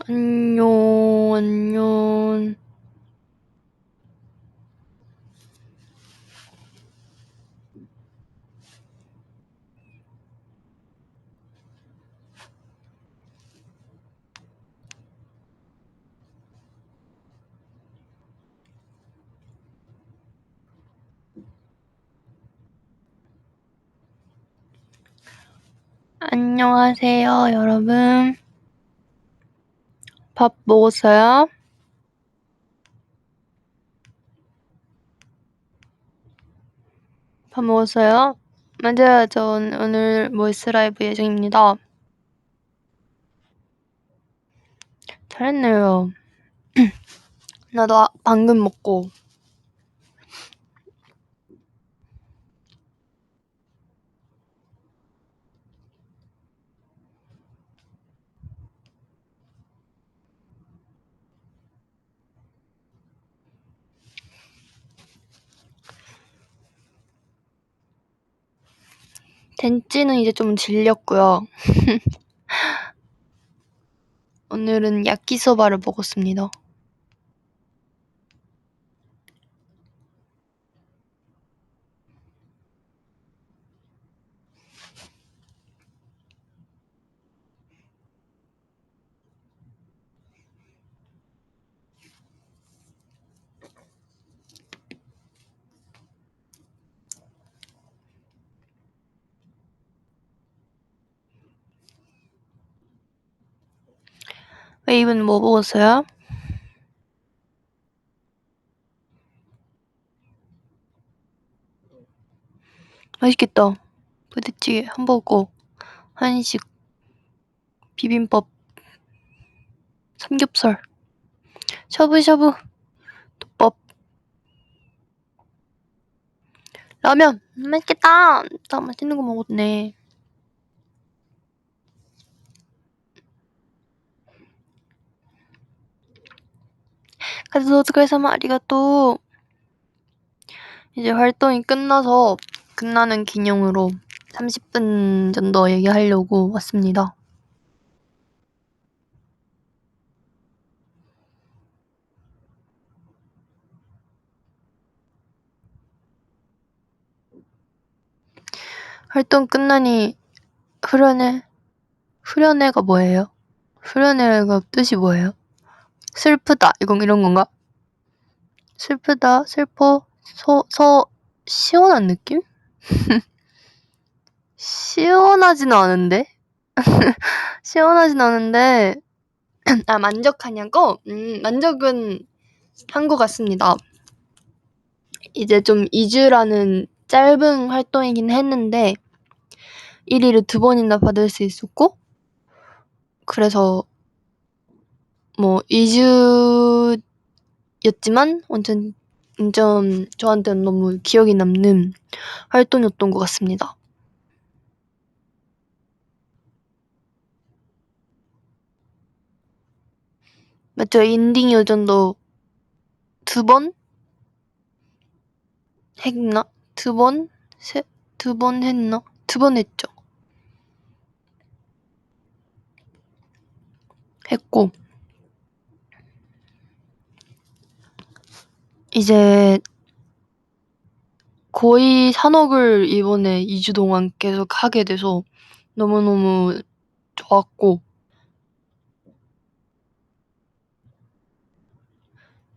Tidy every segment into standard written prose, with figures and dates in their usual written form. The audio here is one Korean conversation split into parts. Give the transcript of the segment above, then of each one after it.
안녕, 안녕. 안녕하세요, 여러분. 밥 먹었어요? 밥 먹었어요? 맞아요, 전 오늘 보이스 라이브 예정입니다. 잘했네요. 나도 방금 먹고. 덴찌는 이제 좀 질렸고요. 오늘은 야끼소바를 먹었습니다. 웨이브는 뭐 먹었어요? 맛있겠다. 부대찌개, 햄버거, 한식, 비빔밥, 삼겹살, 샤브샤브, 덮밥, 라면. 맛있겠다. 다 맛있는 거 먹었네. 그래서 오츠카레사마 아리가또. 이제 활동이 끝나는 기념으로 30분 정도 얘기하려고 왔습니다. 활동 끝나니 후련해가 뭐예요? 후련해가 뜻이 뭐예요? 슬프다 이런 건가? 슬프다, 슬퍼, 시원한 느낌? 시원하진 않은데? 시원하진 않은데 만족하냐고? 만족은 한 것 같습니다. 이제 좀 2주라는 짧은 활동이긴 했는데 1위를 2번이나 받을 수 있었고, 그래서 뭐 2주였지만 완전 저한테는 너무 기억에 남는 활동이었던 것 같습니다. 맞죠? 인딩 요정도 2번 했나? 2번 했나? 2번 했죠. 했고, 이제 거의 산옥을 이번에 2주 동안 계속 하게 돼서 너무너무 좋았고,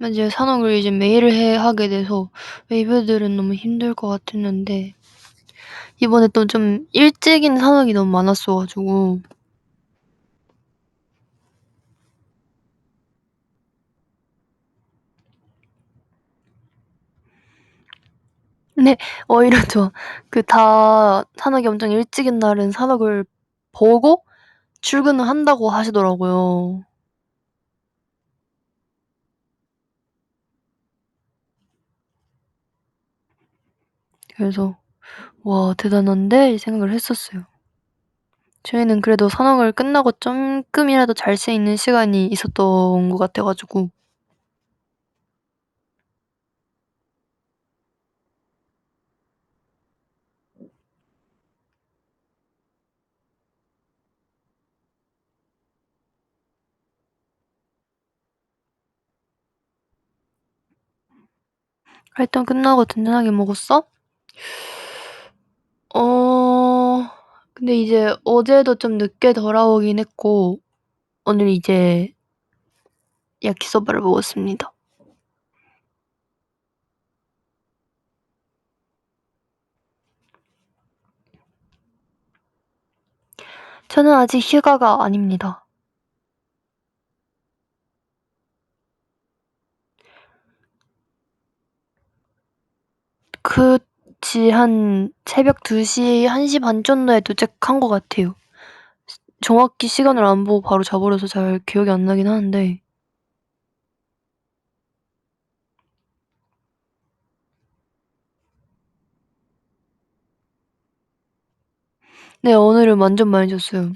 이제 산옥을 이제 매일 하게 돼서 웨이브들은 너무 힘들 것 같았는데, 이번에 또 좀 일찍인 산옥이 너무 많았어가지고, 근데 오히려 좋아. 다 산옥이 엄청 일찍인 날은 산옥을 보고 출근을 한다고 하시더라고요. 그래서 와, 대단한데 이 생각을 했었어요. 저희는 그래도 산옥을 끝나고 조금이라도 잘 수 있는 시간이 있었던 것 같아가지고. 활동 끝나고 든든하게 먹었어? 어 근데 이제 어제도 좀 늦게 돌아오긴 했고 오늘 이제 야키소바를 먹었습니다. 저는 아직 휴가가 아닙니다. 그치 한 새벽 2시 1시 반 정도에 도착한 것 같아요. 정확히 시간을 안 보고 바로 자 버려서 잘 기억이 안 나긴 하는데 네 오늘은 완전 많이 잤어요.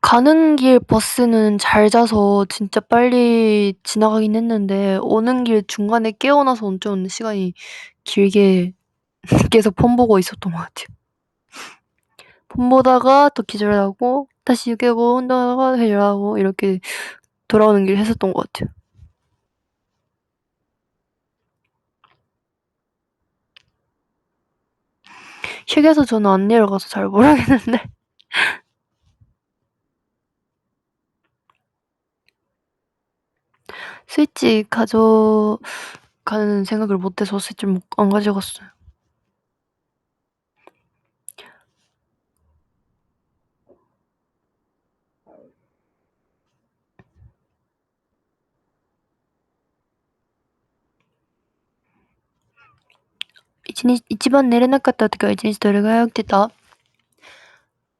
가는 길 버스는 잘 자서 진짜 빨리 지나가긴 했는데 오는 길 중간에 깨어 나서 엄청 시간이 길게 계속 폰 보고 있었던 것 같아요. 폰 보다가 또 기절하고 다시 깨고 운동하다가 기절하고 이렇게 돌아오는 길 했었던 것 같아요. 휴게소 저는 안 내려가서 잘 모르겠는데 스위치 가져가는 생각을 못 해서 스위치를 안 가져갔어요.一番寝れなかった時は一日どれぐらい起きてた？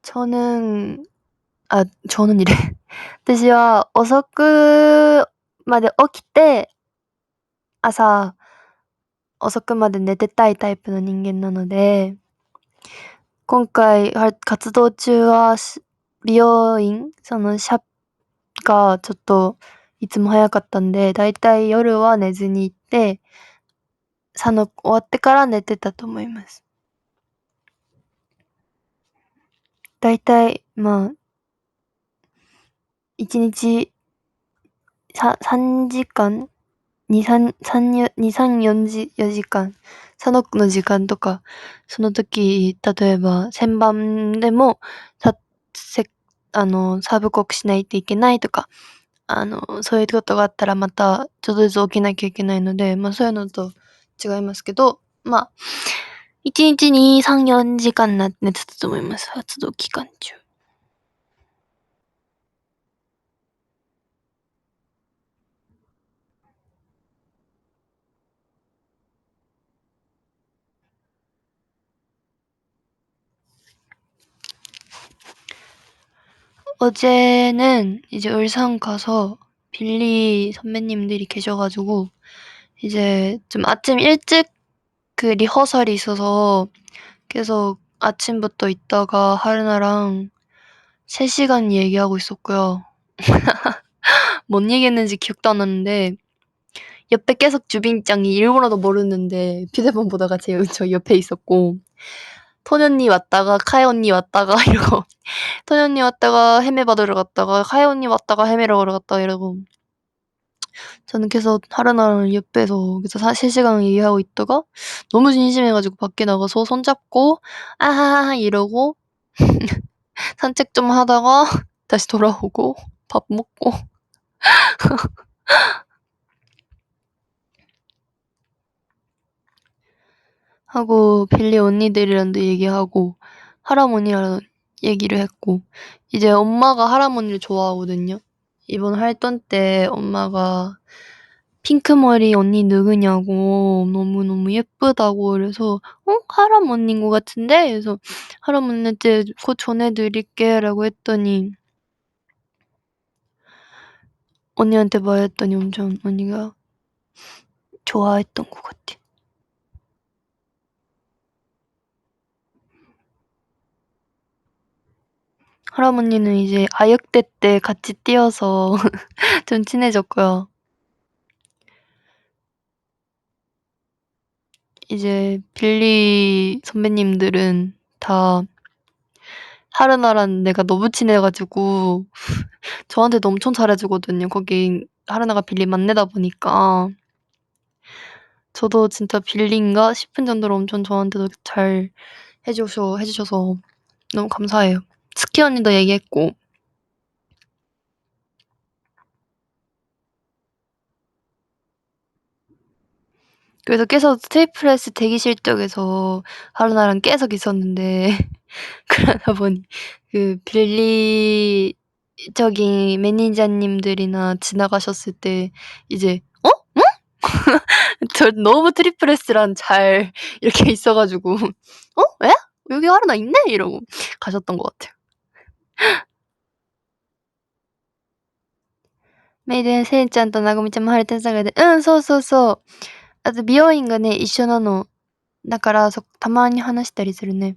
저는 저는 이래. 私は遅くまで起きて、朝遅くまで寝てたいタイプの人間なので、今回活動中は美容院、がちょっといつも早かったんで、だいたい夜は寝ずに行って、終わってから寝てたと思います。だいたい1日3時間2、3、2、3、4時間、の時間とか、その時、例えば、先番でも、サブコクしないといけないとか、そういうことがあったらまた、ちょっとずつ起きなきゃいけないので、そういうのと違いますけど、1日に3、4時間寝てたと思います。活動期間中。어제는 이제 울산 가서 빌리 선배님들이 계셔가지고 이제 좀 아침 일찍 그 리허설이 있어서 계속 아침부터 있다가 하르나랑 3시간 얘기하고 있었고요. 뭔 얘기했는지 기억도 안 나는데 옆에 계속 주빈짱이 일본어도 모르는데 휴대폰 보다가 저 옆에 있었고 토니 언니 왔다가 카에 언니 왔다가 이러고 토니 언니 왔다가 헤매 받으러 갔다가 카에 언니 왔다가 헤매러 갔다가 이러고 저는 계속 하루나랑 옆에서 그래서 3시간 얘기하고 있다가 너무 심심해가지고 밖에 나가서 손잡고 아하하 이러고 산책 좀 하다가 다시 돌아오고 밥 먹고 하고 빌리 언니들이랑도 얘기하고 할아버니랑 얘기를 했고 이제 엄마가 할아버니를 좋아하거든요. 이번 활동 때 엄마가 핑크머리 언니 누구냐고 너무너무 예쁘다고 그래서 할아버니인 것 같은데? 그래서 할아버니한테 곧 전해드릴게 라고 했더니 언니한테 말했더니 엄청 언니가 좋아했던 것 같아. 할아버니는 이제 아역대 때 같이 뛰어서 좀 친해졌고요. 이제 빌리 선배님들은 다 하르나랑 내가 너무 친해 가지고 저한테도 엄청 잘해 주거든요. 거기 하르나가 빌린 막내다 보니까. 저도 진짜 빌리인가 싶은 정도로 엄청 저한테도 잘 해 주셔서 너무 감사해요. 스키 언니도 얘기했고. 그래서 계속 스테이플레스 대기실 쪽에서 하루나랑 계속 있었는데 그러다 보니 그 빌리 저기 매니저님들이나 지나가셨을 때 이제 "어? 응?" 저 너무 트리플스랑 잘 이렇게 있어 가지고 "어? 예? 여기 하루나 있네?" 이러고 가셨던 것 같아요. "メイデン、せいちゃんとなごみちゃんも晴れてたがで" うん、そうそうそう。あと美容院がね、一緒なの。だからたまに話したりするね.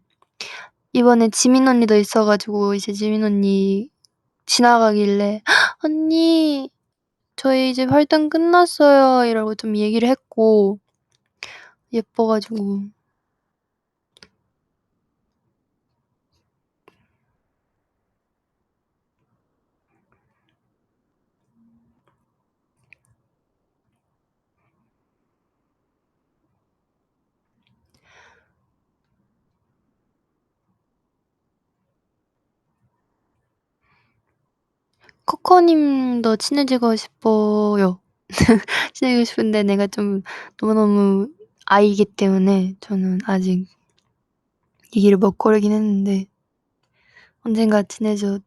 이번에 지민 언니도 있어 가지고 이제 지민 언니 지나가길래 "언니 저희 이제 활동 끝났어요." 이러고 좀 얘기를 했고 예뻐 가지고. 코코님도 친해지고 싶어요. 친해지고 싶은데 내가 좀 너무너무 아이이기 때문에 저는 아직 얘기를 못 꺼내긴 했는데 언젠가 친해져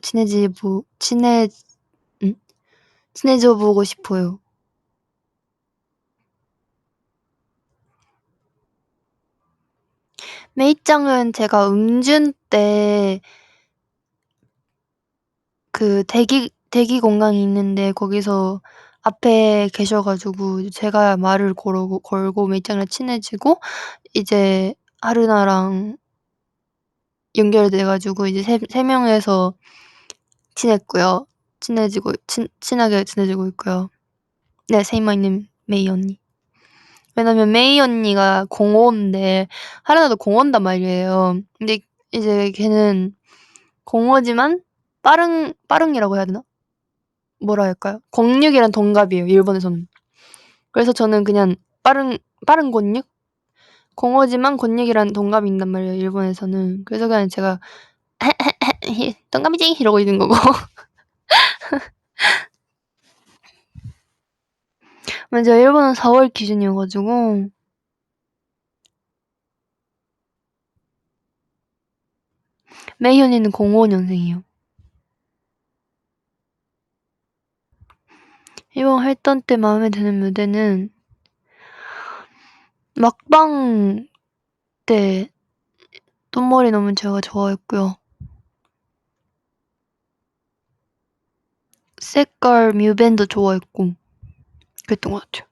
친해지보 친해 친해져 보고 싶어요. 메이짱은 제가 음준 때 그 대기 공간이 있는데 거기서 앞에 계셔 가지고 제가 말을 걸고 메이짱이랑 친해지고 이제 하르나랑 연결돼 가지고 이제 세 명이서 친했고요. 친하게 지내지고 있고요. 네, Say My Name 메이 언니. 왜냐면 메이 언니가 05인데 하르나도 05단 말이에요. 근데 이제 걔는 05지만 빠릉이라고 해야 되나? 뭐라 할까요? 06이랑 동갑이에요, 일본에서는. 그래서 저는 그냥 빠른 곤육? 05지만 곤육이랑 동갑인단 말이에요, 일본에서는. 그래서 그냥 제가 동갑이지 이러고 있는 거고. 맞아요. 일본은 4월 기준이어 가지고 메이 언니는 05년생이에요. 이번 활동 때 마음에 드는 무대는 막방 때 똥머리 너무 제가 좋아했고요. 색깔 뮤밴도 좋아했고 그랬던 것 같아요.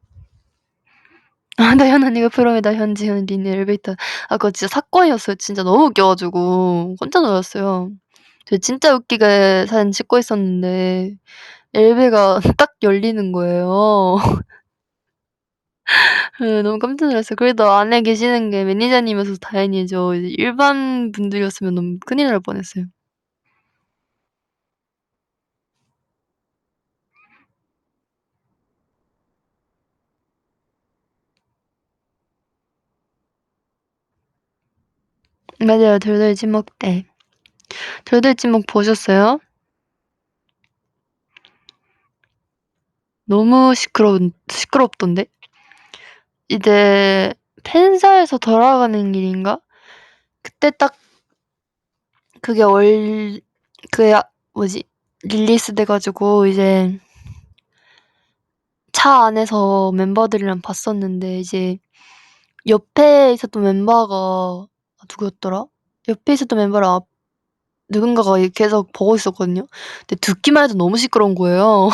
나연 언니가 프롬에다 현지현 린 엘리베이터 그거 진짜 사건이었어요. 진짜 너무 웃겨 가지고 깜짝 놀랐어요. 저 진짜 웃기게 사진 찍고 있었는데 엘베가 딱 열리는 거예요. 네, 너무 깜짝 놀랐어요. 그래도 안에 계시는 게 매니저님이어서 다행이죠. 이제 일반 분들이었으면 너무 큰일 날 뻔했어요. 맞아요. 돌돌 찍먹 때. 돌돌 찍먹 보셨어요? 너무 시끄럽던데? 이제 팬사에서 돌아가는 길인가? 그때 딱 그게 그게 뭐지? 릴리스 돼 가지고 이제 차 안에서 멤버들이랑 봤었는데 이제 옆에 있었던 멤버가 누구였더라? 옆에 있었던 멤버랑 누군가가 계속 보고 있었거든요. 근데 듣기만 해도 너무 시끄러운 거예요.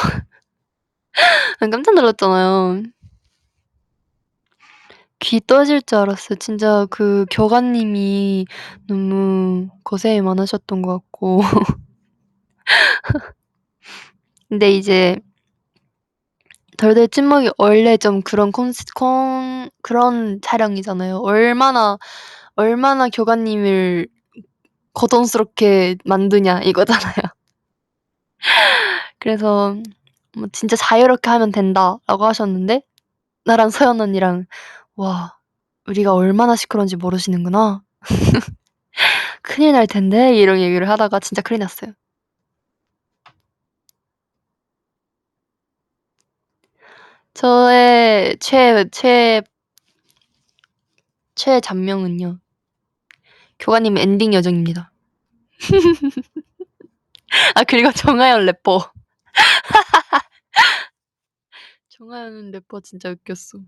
난 깜짝 놀랐잖아요. 귀 떠질 줄 알았어요. 진짜 그 교관님이 너무 고생이 많으셨던 것 같고. 근데 이제 덜덜 찍먹이 원래 좀 그런 그런 촬영이잖아요. 얼마나 교관님을 고통스럽게 만드냐 이거잖아요. 그래서 뭐 "진짜 자유롭게 하면 된다."라고 하셨는데 나랑 서연 언니랑 "와 우리가 얼마나 시끄러운지 모르시는구나. 큰일 날 텐데." 이런 얘기를 하다가 진짜 큰일 났어요. 저의 최잔명은요. 교관님 엔딩 여정입니다. 아 그리고 정하연 래퍼. 정하연 래퍼 진짜 웃겼어.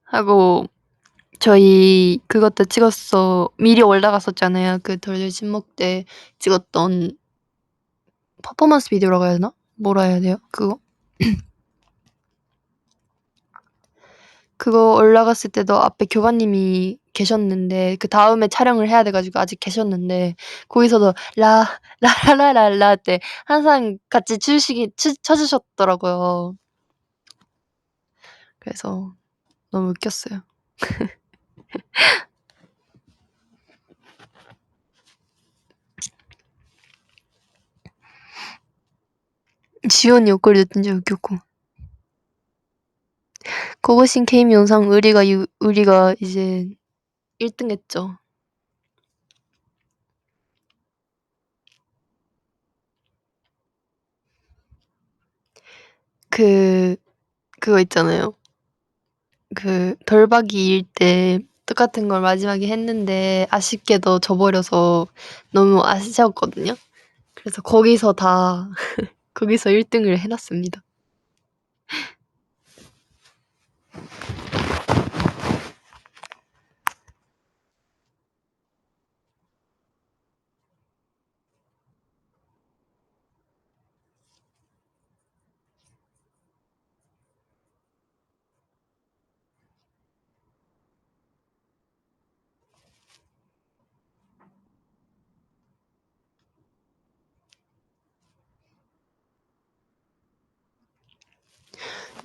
하고 저희 그것도 찍었어 미리 올라갔었잖아요. 그 덜덜 친목 때 찍었던 퍼포먼스 비디오라고 해야 되나? 뭐라 해야 돼요? 그거? 그거 올라갔을 때도 앞에 교관님이 계셨는데 그다음에 촬영을 해야 돼 가지고 아직 계셨는데 거기서도 라 라라라라 때 항상 같이 춰 주셨더라고요. 그래서 너무 웃겼어요. 지원이 옷걸이도 진짜 웃겼고. 고고싱 게임 영상 의리가 이제 1등 했죠. 그 그거 있잖아요. 그 돌박이일 때 똑같은 걸 마지막에 했는데 아쉽게도 져 버려서 너무 아쉬웠거든요. 그래서 거기서 다 거기서 1 등을 해 놨습니다.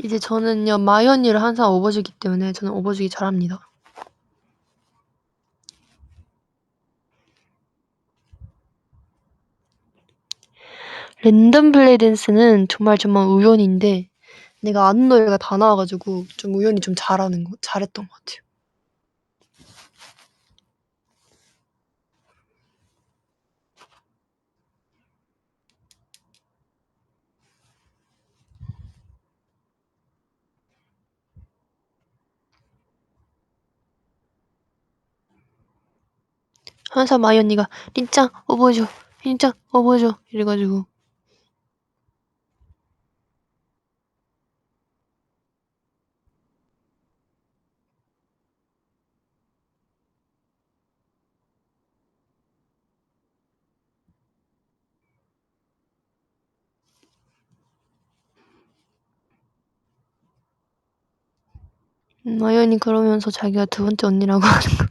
이제 저는요 마이 언니를 항상 업어주기 때문에 저는 업어주기 잘합니다. 랜덤 플레이 댄스는 정말 우연인데 내가 아는 노래가 다 나와 가지고 좀 우연히 좀 잘했던 것 같아요. 항상 마이 언니가 "린짱 업어줘. 린짱 업어줘." 이래 가지고 마이 언니 그러면서 자기가 두 번째 언니라고 하는 거.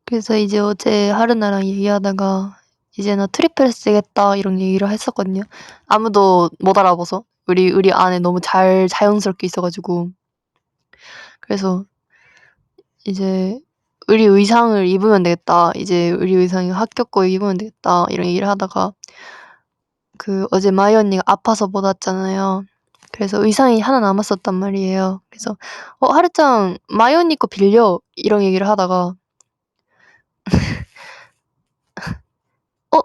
그래서 이제 어제 하르나랑 얘기하다가 "이제 나 트리플 쓰겠다." 이런 얘기를 했었거든요. 아무도 못 알아봐서 우리 안에 너무 자연스럽게 있어 가지고. 그래서 이제 "의리 의상을 입으면 되겠다. 이제 의리 의상이 학교 거 입으면 되겠다." 이런 얘기를 하다가 그 어제 마이 언니가 아파서 못 왔잖아요. 그래서 의상이 하나 남았었단 말이에요. 그래서 하루짱 마이 언니 거 빌려." 이런 얘기를 하다가 "어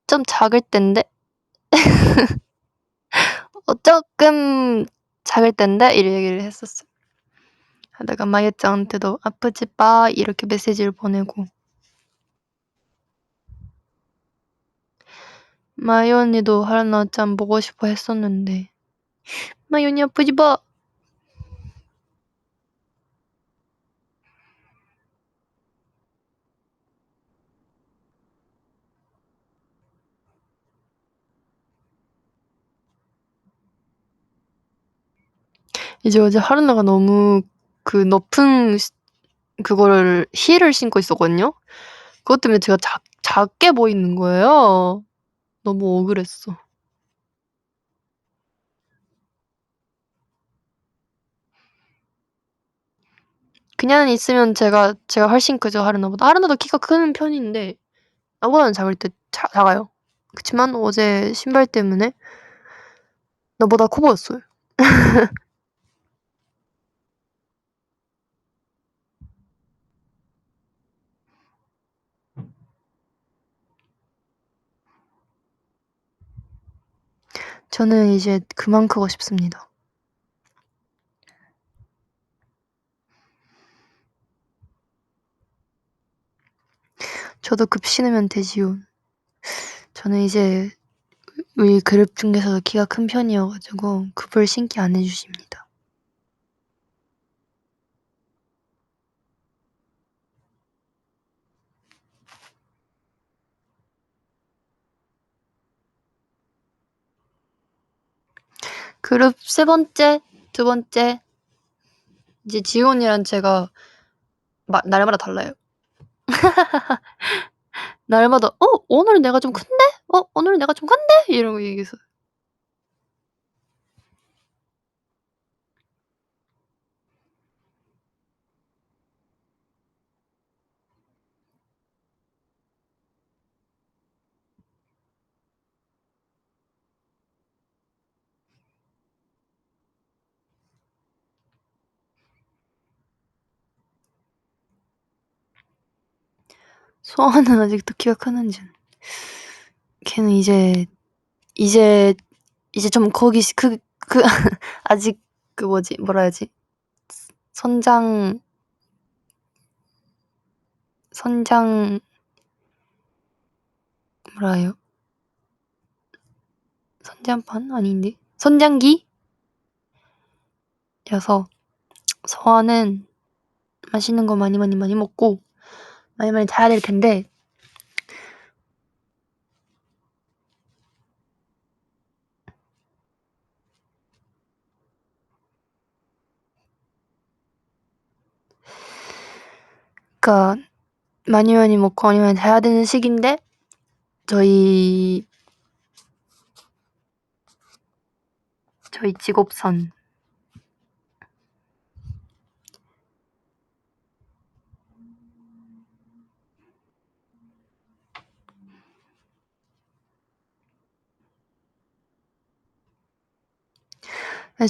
좀 작을 땐데?" 쪼끔 작을 땐데?" 이런 얘기를 했었어요. 하다가 마이애짱한테도 "아프지 마." 이렇게 메시지를 보내고 마이 언니도 하루나-짱 보고 싶어 했었는데 "마이 언니 아프지 마." 이제 어제 하루나가 너무 그 높은 그거를 힐을 신고 있었거든요. 그것 때문에 제가 작게 보이는 거예요. 너무 억울했어. 그냥 있으면 제가 훨씬 크죠, 하루나보다. 하루나도 키가 큰 편인데 나보다는 작을 때 작아요. 그치만 어제 신발 때문에 나보다 커 보였어요. 저는 이제 그만 크고 싶습니다. 저도 급 신으면 되지요. 저는 이제 우리 그룹 중에서도 키가 큰 편이어가지고 급을 신기 안 해주십니다. 그룹 세 번째, 두 번째 이제 지훈이랑 제가 날마다 달라요. 날마다 오늘은 내가 좀 큰데? 오늘은 내가 좀 큰데? 이러고 얘기해서 소아는 아직도 키가 크는지. 걔는 이제 좀 거기 아직 뭐라 해야지? 선장 뭐라 해요? 선장판 아닌데? 선장기? 여서 서아는 맛있는 거 많이 먹고 많이 자야 될 텐데 그니까 많이 먹고 많이 자야 되는 시기인데 저희 직업선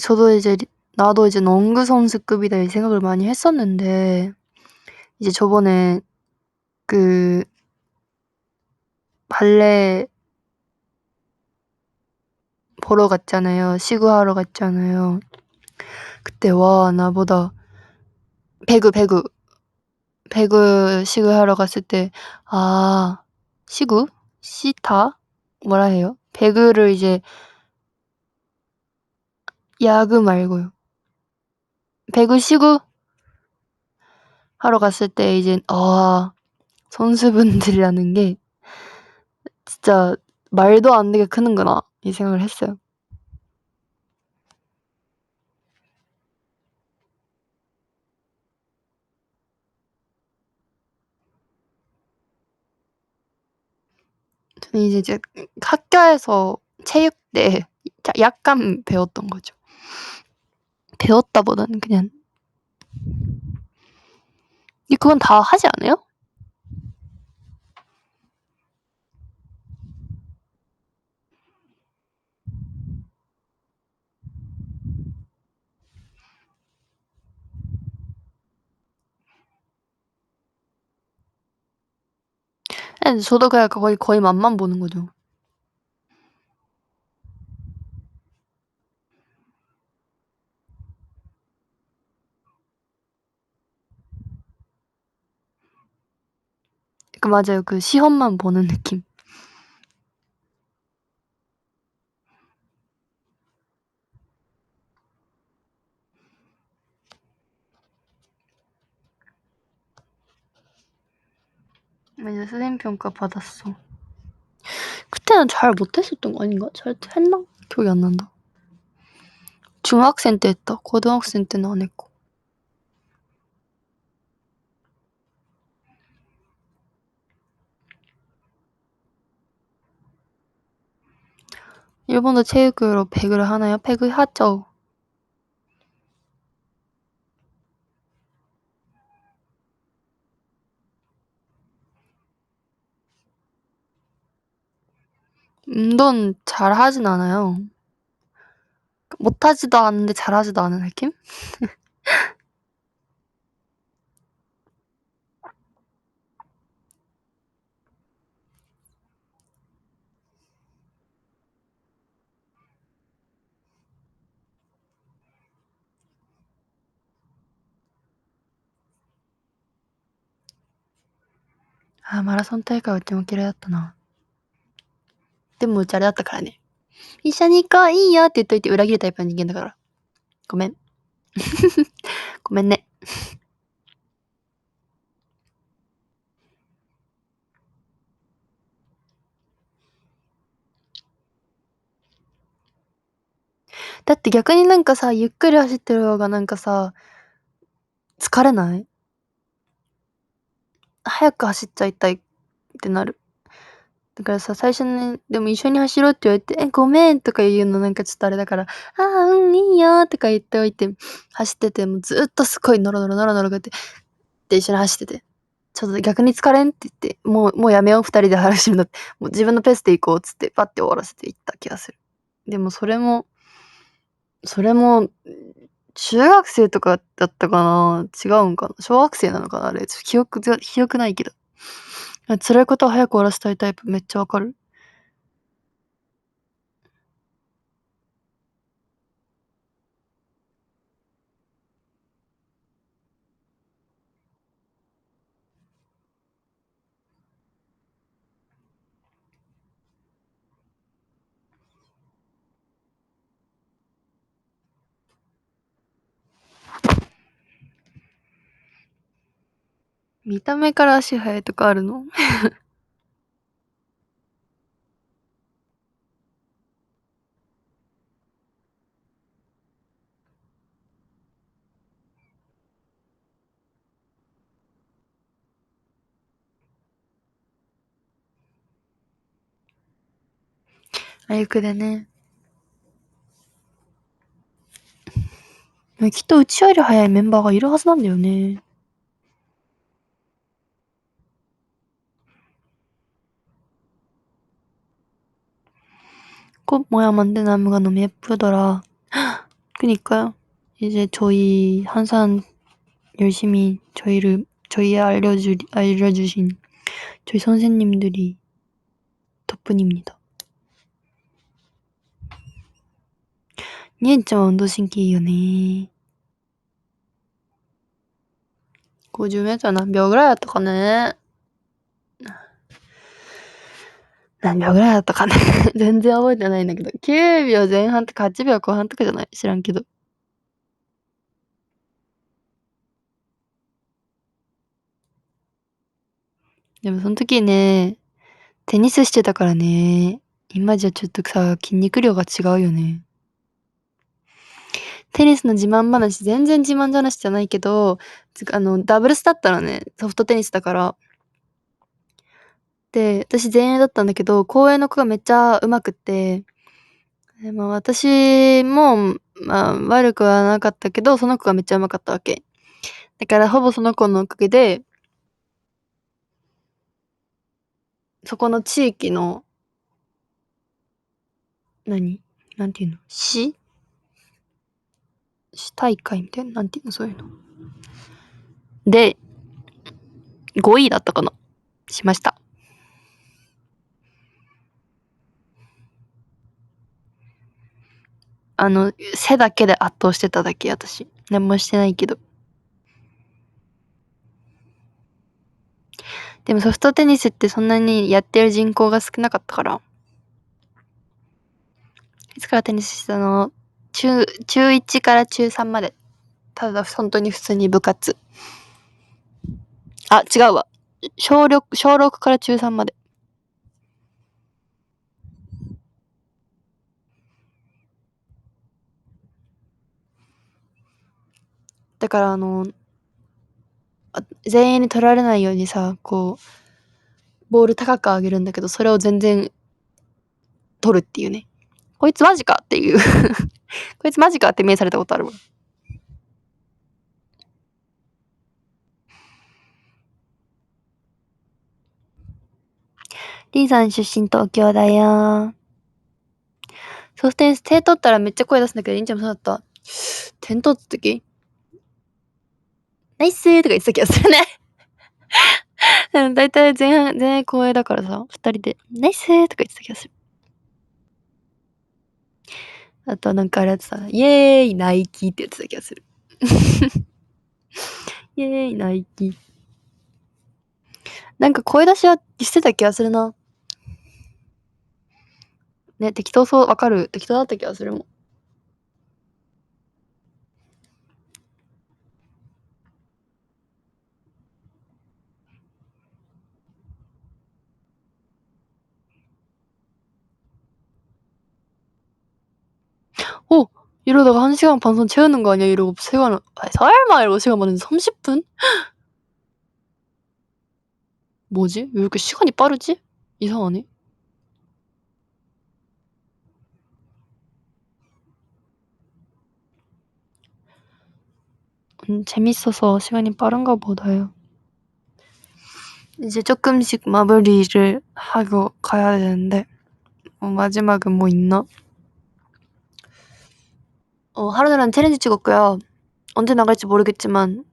저도 이제 나도 이제 농구 선수급이다 이 생각을 많이 했었는데 이제 저번에 그 발레 보러 갔잖아요. 시구하러 갔잖아요. 그때 와 나보다 배구 시구하러 갔을 때 시구? 시타? 뭐라 해요? 배구를 이제 야구 말고요. 배구 시구 하러 갔을 때 이제 선수분들이라는 게 진짜 말도 안 되게 크는구나 이 생각을 했어요. 저는 이제 학교에서 체육대 약간 배웠던 거죠. 배웠다보다는 그냥 그건 다 하지 않아요? 저도 그냥 거의 맛만 보는 거죠. 맞아요. 그 시험만 보는 느낌. 이제 수행평가 받았어. 그때는 잘 못했었던 거 아닌가? 잘 했나? 기억이 안 난다. 중학생 때 했다. 고등학생 때는 안 했고. 일본도 체육으로 배구를 하나요? 배구 하죠. 운동 잘하진 않아요. 못하지도 않는데 잘하지도 않은 느낌? 아, 마라손大会はうちも嫌いだったな。でもうちあれだったからね。一緒に行こう、いいよって言っといて裏切るタイプの人間だから。ごめん。ごめんね。だって逆になんかさ、ゆっくり走ってる方がなんかさ、疲れない？早く走っちゃいたいってなる。だからさ、最初に、でも一緒に走ろうって言われて、ごめんとか言うのなんかちょっとあれだから、ああ、うん、いいよとか言っておいて、走ってて、もうずっとすごいノロノロノロノロこうやって、で一緒に走ってて、ちょっと逆に疲れんって言って、もうやめよう、二人で走るんだって、もう自分のペースで行こうっつって、パッて終わらせていった気がする。でもそれも、中学生とかだったかな、違うんかな、小学生なのかなあれ、ちょっと記憶ないけど。辛いことは早く終わらせたいタイプめっちゃわかる。見た目から足速いとかあるの？あゆくでね。きっとうちより速いメンバーがいるはずなんだよね。꼭 뭐야 만든 나무가 너무 예쁘더라. 그니까요. 이제 저희 한산 열심히 저희에 알려주신 저희 선생님들이 덕분입니다. 니엔ちゃんは運動神経いいよね。50メートル何秒ぐらいだったかね。何秒ぐらいだったかね。全然覚えてないんだけど。9秒前半とか8秒後半とかじゃない？知らんけど。でもその時ね、テニスしてたからね。今じゃちょっとさ、筋肉量が違うよね。テニスの自慢話、全然自慢話じゃないけど、ダブルスだったのね。ソフトテニスだから。で、私前衛だったんだけど、後衛の子がめっちゃ上手くって、私も、悪くはなかったけど、その子がめっちゃ上手かったわけ。だからほぼその子のおかげで、そこの地域の、なんていうの？市大会みたいな、なんていうのそういうの。で、5位だったかなしました。背だけで圧倒してただけ、私。何もしてないけど。でもソフトテニスってそんなにやってる人口が少なかったから。いつからテニスしたの？中1から中3まで。ただ本当に普通に部活。あ、違うわ。小6から中3まで。だから全員に取られないようにさ、こう、ボール高く上げるんだけど、それを全然取るっていうね。こいつマジかっていうこいつマジかって目されたことあるわ。リンさん出身東京だよ。そして点取ったらめっちゃ声出すんだけど、りんちゃんもそうだった。点取った時、ナイスーとか言ってた気がするね。だいたい前半光栄だからさ、二人で、ナイスーとか言ってた気がする。あとなんかあれやってた、イエーイナイキって言ってた気がする。イエーイナイキ。なんか声出しはしてた気がするな。ね、適当そう、わかる。適当だった気がするもん。이러다가 1시간 반선 채우는 거 아니야? 이러고 시간을, 설마 이러고 시간 봤는데 30분? 뭐지? 왜 이렇게 시간이 빠르지? 이상하네. 재밌어서 시간이 빠른가 보다요. 이제 조금씩 마무리를 하고 가야 되는데, 마지막은 뭐 있나? 하루는 챌린지 찍었고요. 언제 나갈지 모르겠지만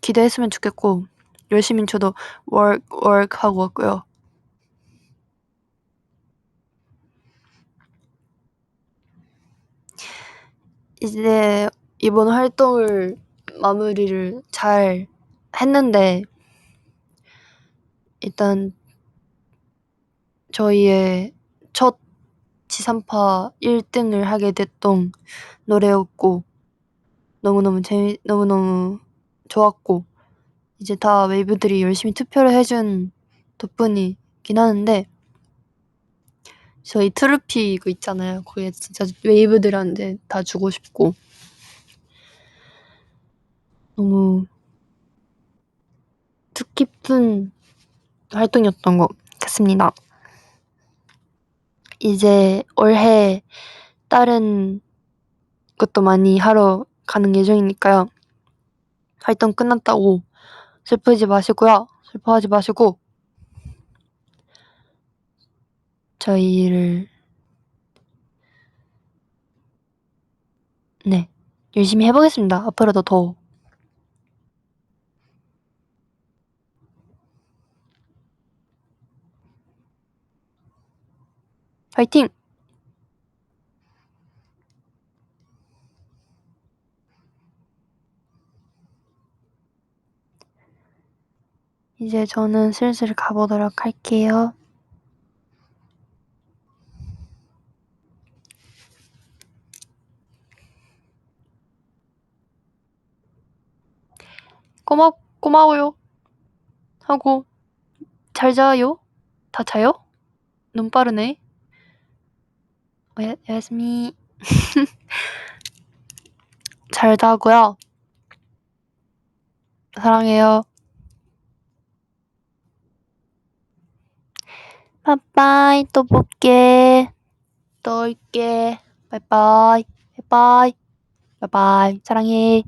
기대했으면 좋겠고, 열심히 저도 work 하고 왔고요. 이제 이번 활동을 마무리를 잘 했는데, 일단 저희의 첫 지상파 1등을 하게 됐던 노래였고, 너무너무 좋았고, 이제 다 웨이브들이 열심히 투표를 해준 덕분이긴 하는데, 저희 트로피 그 있잖아요. 그게 진짜 웨이브들한테 다 주고 싶고, 너무 뜻깊은 활동이었던 것 같습니다. 이제 올해 다른 것도 많이 하러 가는 예정이니까요. 활동 끝났다고 슬퍼하지 마시고 저희를 열심히 해보겠습니다. 앞으로도 더. 화이팅! 이제 저는 슬슬 가보도록 할게요. 고마워요. 하고 잘 자요? 다 자요? 너무 빠르네. 야스미. 잘 자고요. 사랑해요. 빠빠이. 또 볼게. 또 올게. 빠이빠이. 빠이빠이. 빠이빠이. 사랑해.